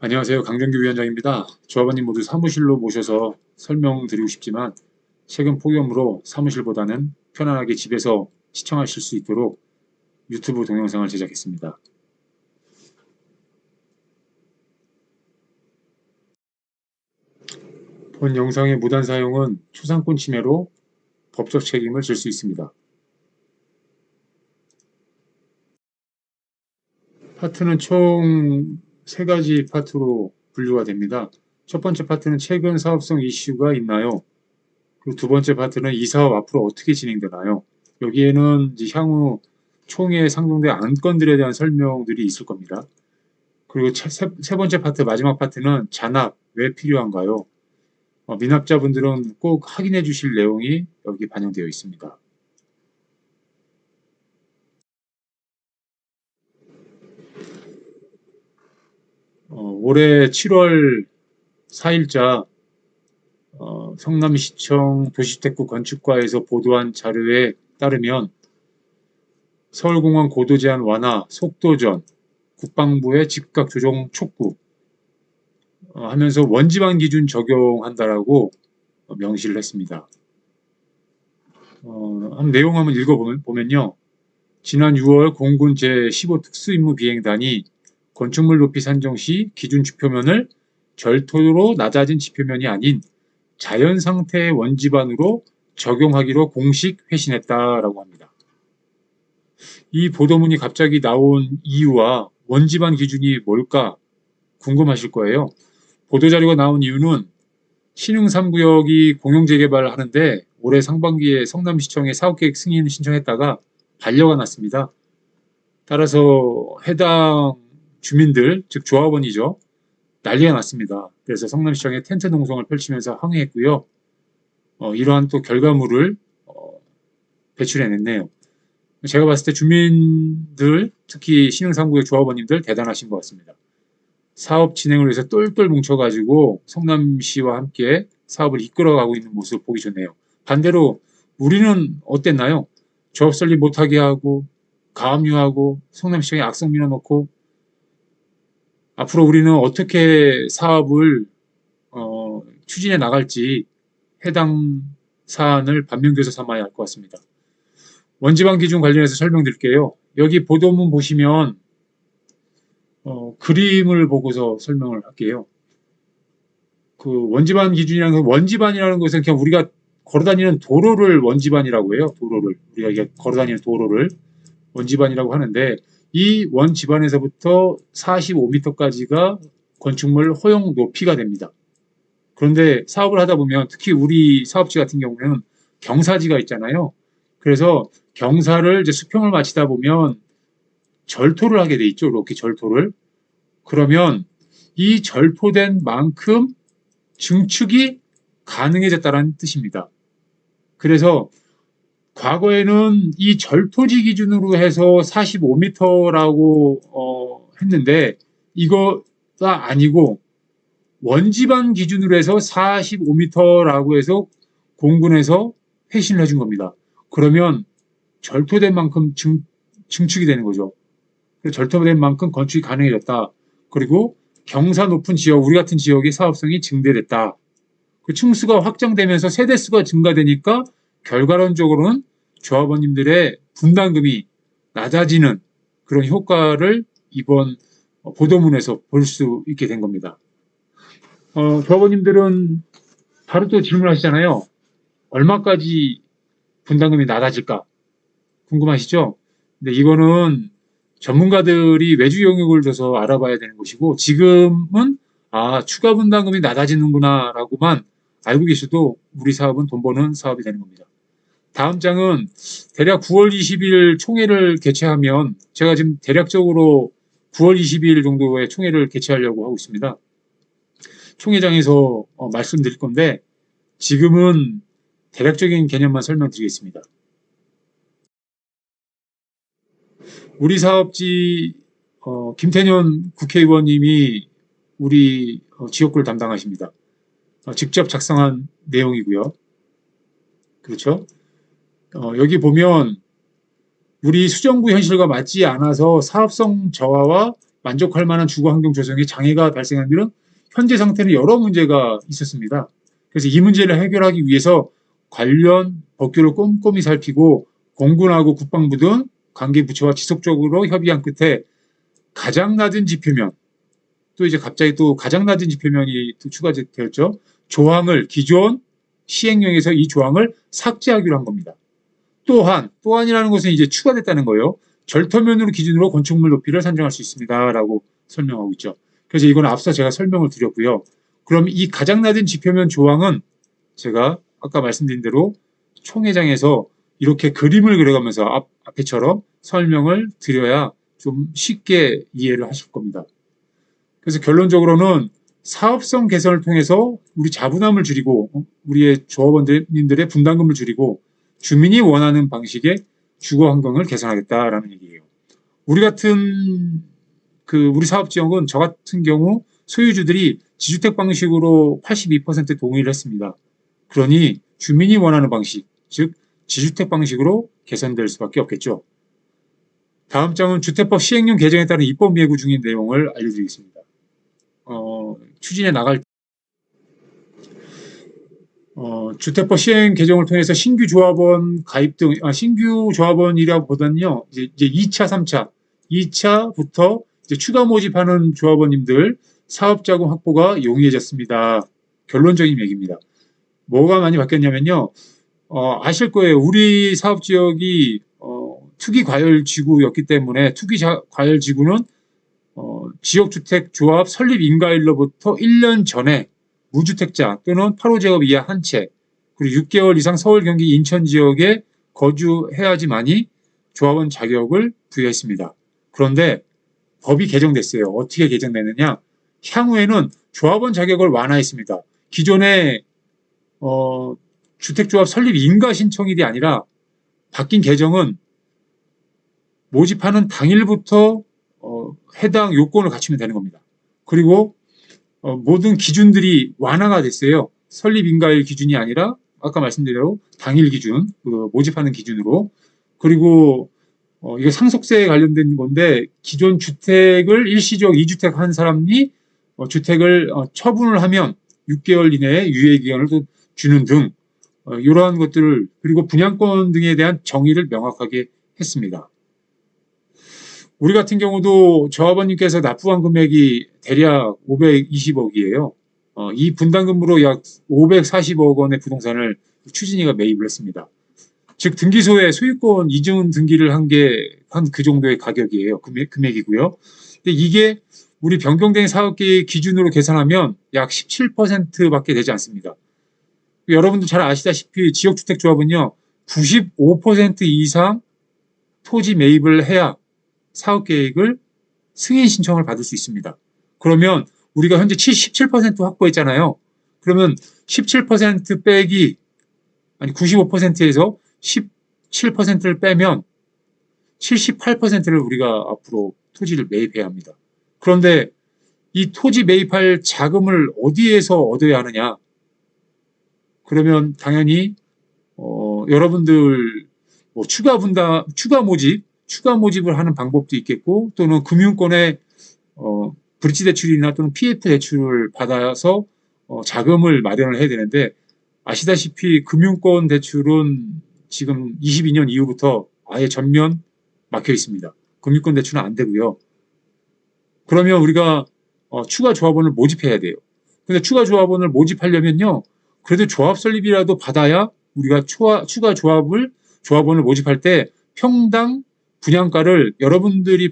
안녕하세요. 강정규 위원장입니다. 조합원님 모두 사무실로 모셔서 설명드리고 싶지만 최근 폭염으로 사무실보다는 편안하게 집에서 시청하실 수 있도록 유튜브 동영상을 제작했습니다. 본 영상의 무단 사용은 초상권 침해로 법적 책임을 질 수 있습니다. 파트는 총 3가지 파트로 분류가 됩니다. 첫 번째 파트는 최근 사업성 이슈가 있나요? 그리고 두 번째 파트는 이 사업 앞으로 어떻게 진행되나요? 여기에는 이제 향후 총회에 상정될 안건들에 대한 설명들이 있을 겁니다. 그리고 세 번째 파트, 마지막 파트는 잔압, 왜 필요한가요? 미납자분들은 꼭 확인해 주실 내용이 여기 반영되어 있습니다. 올해 7월 4일자 성남시청 도시주택구 건축과에서 보도한 자료에 따르면 서울공항 고도제한 완화, 속도전, 국방부의 즉각 조정 촉구 하면서 원지방 기준 적용한다라고 명시를 했습니다. 내용 한번 읽어보면요. 지난 6월 공군 제15 특수임무 비행단이 건축물 높이 산정 시 기준 지표면을 절토로 낮아진 지표면이 아닌 자연 상태의 원지반으로 적용하기로 공식 회신했다라고 합니다. 이 보도문이 갑자기 나온 이유와 원지반 기준이 뭘까 궁금하실 거예요. 보도자료가 나온 이유는 신흥 3구역이 공영재개발을 하는데 올해 상반기에 성남시청에 사업계획 승인 신청했다가 반려가 났습니다. 따라서 해당 주민들, 즉 조합원이죠. 난리가 났습니다. 그래서 성남시청에 텐트 농성을 펼치면서 항의했고요. 이러한 또 결과물을 배출해냈네요. 제가 봤을 때 주민들, 특히 신흥 3구역 조합원님들 대단하신 것 같습니다. 사업 진행을 위해서 똘똘 뭉쳐가지고 성남시와 함께 사업을 이끌어가고 있는 모습을 보기 좋네요. 반대로 우리는 어땠나요? 조합 설립 못하게 하고 가압류하고 성남시청에 악성 밀어넣고 앞으로 우리는 어떻게 사업을 추진해 나갈지 해당 사안을 반면교사 삼아야 할 것 같습니다. 원지방 기준 관련해서 설명드릴게요. 여기 보도문 보시면 그림을 보고서 설명을 할게요. 그 원지반 기준이라는 건 원지반이라는 것은 그냥 우리가 걸어다니는 도로를 원지반이라고 해요. 도로를 우리가 이게 걸어다니는 도로를 원지반이라고 하는데 이 원지반에서부터 45m까지가 건축물 허용 높이가 됩니다. 그런데 사업을 하다 보면 특히 우리 사업지 같은 경우는 경사지가 있잖아요. 그래서 경사를 이제 수평을 마치다 보면 절토를 하게 돼 있죠. 이렇게 절토를. 그러면 이 절토된 만큼 증축이 가능해졌다는 뜻입니다. 그래서 과거에는 이 절토지 기준으로 해서 45m라고 했는데 이거가 아니고 원지반 기준으로 해서 45m라고 해서 공군에서 회신을 해준 겁니다. 그러면 절토된 만큼 증축이 되는 거죠. 절토된 만큼 건축이 가능해졌다. 그리고 경사 높은 지역, 우리 같은 지역의 사업성이 증대됐다. 그 층수가 확장되면서 세대수가 증가되니까 결과론적으로는 조합원님들의 분담금이 낮아지는 그런 효과를 이번 보도문에서 볼 수 있게 된 겁니다. 조합원님들은 바로 또 질문하시잖아요. 얼마까지 분담금이 낮아질까? 궁금하시죠? 근데 이거는 전문가들이 외주 영역을 줘서 알아봐야 되는 것이고 지금은 추가 분담금이 낮아지는구나 라고만 알고 계셔도 우리 사업은 돈 버는 사업이 되는 겁니다. 다음 장은 대략 9월 20일 총회를 개최하면 제가 지금 대략적으로 9월 20일 정도에 총회를 개최하려고 하고 있습니다. 총회장에서 말씀드릴 건데 지금은 대략적인 개념만 설명드리겠습니다. 우리 사업지 김태년 국회의원님이 우리 지역구를 담당하십니다. 직접 작성한 내용이고요. 그렇죠? 여기 보면 우리 수정구 현실과 맞지 않아서 사업성 저하와 만족할 만한 주거 환경 조성에 장애가 발생한 데는 현재 상태는 여러 문제가 있었습니다. 그래서 이 문제를 해결하기 위해서 관련 법규를 꼼꼼히 살피고 공군하고 국방부 등 관계 부처와 지속적으로 협의한 끝에 가장 낮은 지표면, 또 이제 갑자기 또 가장 낮은 지표면이 또 추가되었죠. 조항을 기존 시행령에서 이 조항을 삭제하기로 한 겁니다. 또한이라는 것은 이제 추가됐다는 거예요. 절터면으로 기준으로 건축물 높이를 산정할 수 있습니다라고 설명하고 있죠. 그래서 이건 앞서 제가 설명을 드렸고요. 그럼 이 가장 낮은 지표면 조항은 제가 아까 말씀드린 대로 총회장에서 이렇게 그림을 그려가면서 앞에처럼 설명을 드려야 좀 쉽게 이해를 하실 겁니다. 그래서 결론적으로는 사업성 개선을 통해서 우리 자부담을 줄이고 우리의 조합원님들의 분담금을 줄이고 주민이 원하는 방식의 주거 환경을 개선하겠다라는 얘기예요. 우리 사업 지역은 저 같은 경우 소유주들이 지주택 방식으로 82% 동의를 했습니다. 그러니 주민이 원하는 방식, 즉 지주택 방식으로 개선될 수밖에 없겠죠. 다음 장은 주택법 시행령 개정에 따른 입법 예고 중인 내용을 알려드리겠습니다. 추진해 나갈 주택법 시행 개정을 통해서 신규 조합원 가입 등 신규 조합원이라 보다는요 이제 2차, 3차, 2차부터 이제 추가 모집하는 조합원님들 사업 자금 확보가 용이해졌습니다. 결론적인 얘기입니다. 뭐가 많이 바뀌었냐면요. 아실 거예요. 우리 사업 지역이 투기 과열 지구였기 때문에 투기 과열 지구는 지역주택조합 설립 인가일로부터 1년 전에 무주택자 또는 8호 제곱 이하 한 채, 그리고 6개월 이상 서울, 경기, 인천 지역에 거주해야지만이 조합원 자격을 부여했습니다. 그런데 법이 개정됐어요. 어떻게 개정됐느냐? 향후에는 조합원 자격을 완화했습니다. 기존에 주택조합 설립 인가 신청일이 아니라 바뀐 개정은 모집하는 당일부터 해당 요건을 갖추면 되는 겁니다. 그리고 모든 기준들이 완화가 됐어요. 설립 인가일 기준이 아니라 아까 말씀드린 대로 당일 기준, 모집하는 기준으로. 그리고 이게 상속세에 관련된 건데 기존 주택을 일시적 2주택 한 사람이 주택을 처분을 하면 6개월 이내에 유예 기간을 주는 등 이러한 것들을, 그리고 분양권 등에 대한 정의를 명확하게 했습니다. 우리 같은 경우도 조합원님께서 납부한 금액이 대략 520억이에요. 이 분담금으로 약 540억 원의 부동산을 추진위가 매입을 했습니다. 즉 등기소에 소유권 이중 등기를 한 그 정도의 가격이에요. 금액이고요. 근데 이게 우리 변경된 사업계획 기준으로 계산하면 약 17%밖에 되지 않습니다. 여러분도 잘 아시다시피 지역주택조합은요 95% 이상 토지 매입을 해야 사업계획을 승인 신청을 받을 수 있습니다. 그러면 우리가 현재 17% 확보했잖아요. 그러면 17% 빼기 95%에서 17%를 빼면 78%를 우리가 앞으로 토지를 매입해야 합니다. 그런데 이 토지 매입할 자금을 어디에서 얻어야 하느냐? 그러면 당연히 여러분들 뭐 추가 모집을 하는 방법도 있겠고, 또는 금융권의 브릿지 대출이나 또는 PF 대출을 받아서 자금을 마련을 해야 되는데, 아시다시피 금융권 대출은 지금 22년 이후부터 아예 전면 막혀 있습니다. 금융권 대출은 안 되고요. 그러면 우리가 추가 조합원을 모집해야 돼요. 근데 추가 조합원을 모집하려면요, 그래도 조합 설립이라도 받아야 우리가 추가 조합원을 모집할 때 평당 분양가를 여러분들이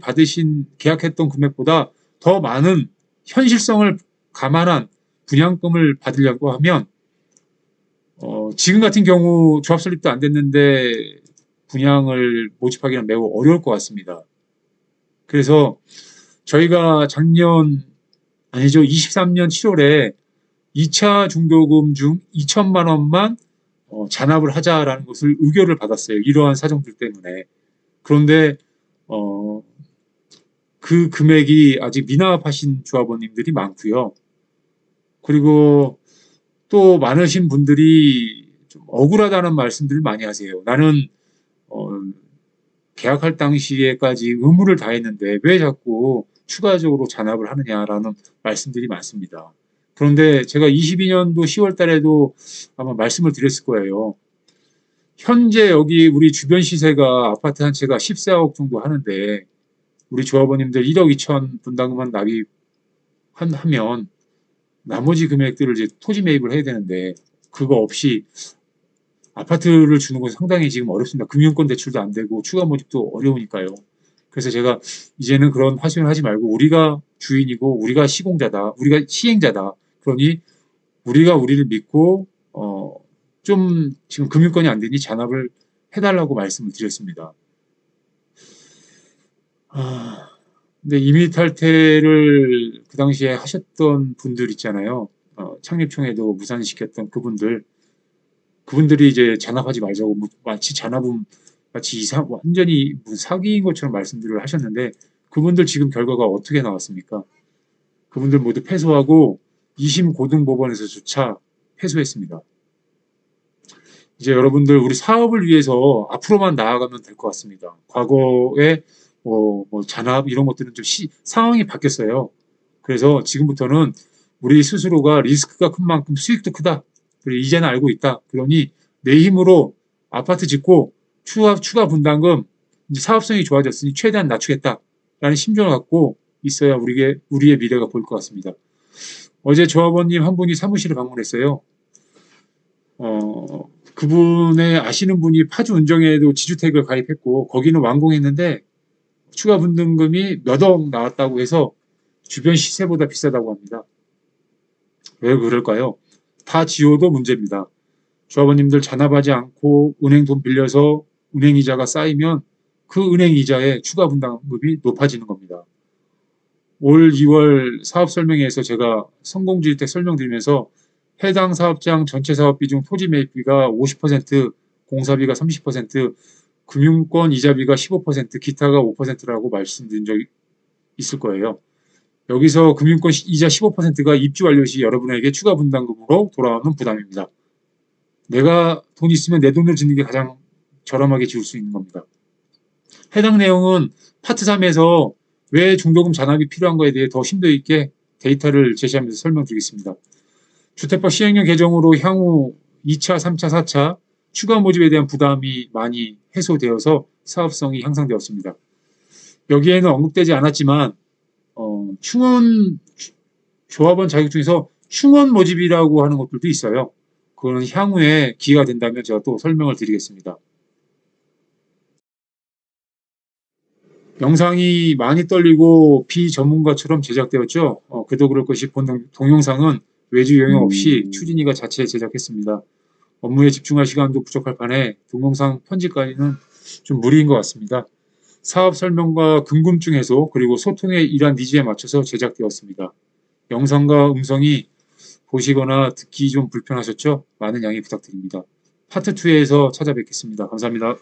계약했던 금액보다 더 많은 현실성을 감안한 분양금을 받으려고 하면 지금 같은 경우 조합 설립도 안 됐는데 분양을 모집하기는 매우 어려울 것 같습니다. 그래서 저희가 23년 7월에 2차 중도금 중 2천만 원만 잔압을 하자라는 것을 의결을 받았어요. 이러한 사정들 때문에. 그런데 그 금액이 아직 미납하신 조합원님들이 많고요. 그리고 또 많으신 분들이 좀 억울하다는 말씀들을 많이 하세요. 나는 계약할 당시에까지 의무를 다했는데 왜 자꾸 추가적으로 잔압을 하느냐라는 말씀들이 많습니다. 그런데 제가 22년도 10월 달에도 아마 말씀을 드렸을 거예요. 현재 여기 우리 주변 시세가 아파트 한 채가 14억 정도 하는데 우리 조합원님들 1억 2천 분담금만 납입하면 나머지 금액들을 이제 토지 매입을 해야 되는데 그거 없이 아파트를 주는 건 상당히 지금 어렵습니다. 금융권 대출도 안 되고 추가 모집도 어려우니까요. 그래서 제가 이제는 그런 하소연을 하지 말고 우리가 주인이고 우리가 시공자다, 우리가 시행자다. 그러니 우리가 우리를 믿고 좀 지금 금융권이 안 되니 잔압을 해달라고 말씀을 드렸습니다. 근데 이미 탈퇴를 그 당시에 하셨던 분들 있잖아요. 창립총회도 무산시켰던 그분들이 이제 잔압하지 말자고 마치 잔압은 마치 완전히 사기인 것처럼 말씀들을 하셨는데 그분들 지금 결과가 어떻게 나왔습니까? 그분들 모두 패소하고 2심 고등법원에서조차 패소했습니다. 이제 여러분들 우리 사업을 위해서 앞으로만 나아가면 될 것 같습니다. 과거에 잔압 이런 것들은 좀 상황이 바뀌었어요. 그래서 지금부터는 우리 스스로가 리스크가 큰 만큼 수익도 크다. 그리고 이제는 알고 있다. 그러니 내 힘으로 아파트 짓고 추가 분담금 이제 사업성이 좋아졌으니 최대한 낮추겠다라는 심정을 갖고 있어야 우리의 미래가 보일 것 같습니다. 어제 조합원님 한 분이 사무실을 방문했어요. 그분의 아시는 분이 파주 운정에도 지주택을 가입했고 거기는 완공했는데 추가 분담금이 몇 억 나왔다고 해서 주변 시세보다 비싸다고 합니다. 왜 그럴까요? 다 지어도 문제입니다. 조합원님들 잔압하지 않고 은행 돈 빌려서 은행 이자가 쌓이면 그 은행 이자의 추가 분담금이 높아지는 겁니다. 올 2월 사업 설명회에서 제가 성공주택 설명드리면서 해당 사업장 전체 사업비 중 토지 매입비가 50%, 공사비가 30%, 금융권 이자비가 15%, 기타가 5%라고 말씀드린 적이 있을 거예요. 여기서 금융권 이자 15%가 입주 완료 시 여러분에게 추가 분담금으로 돌아오는 부담입니다. 내가 돈 있으면 내 돈으로 짓는 게 가장 저렴하게 지을 수 있는 겁니다. 해당 내용은 파트 3에서 왜 중도금 잔압이 필요한 거에 대해 더 심도 있게 데이터를 제시하면서 설명드리겠습니다. 주택법 시행령 개정으로 향후 2차, 3차, 4차 추가 모집에 대한 부담이 많이 해소되어서 사업성이 향상되었습니다. 여기에는 언급되지 않았지만 충원 조합원 자격 중에서 충원 모집이라고 하는 것들도 있어요. 그거는 향후에 기회가 된다면 제가 또 설명을 드리겠습니다. 영상이 많이 떨리고 비전문가처럼 제작되었죠. 그도 그럴 것이 본 동영상은 외주 영역 없이 추진이가 자체 제작했습니다. 업무에 집중할 시간도 부족할 판에 동영상 편집까지는 좀 무리인 것 같습니다. 사업 설명과 궁금증 해소 그리고 소통의 일환 니즈에 맞춰서 제작되었습니다. 영상과 음성이 보시거나 듣기 좀 불편하셨죠? 많은 양해 부탁드립니다. 파트 2에서 찾아뵙겠습니다. 감사합니다.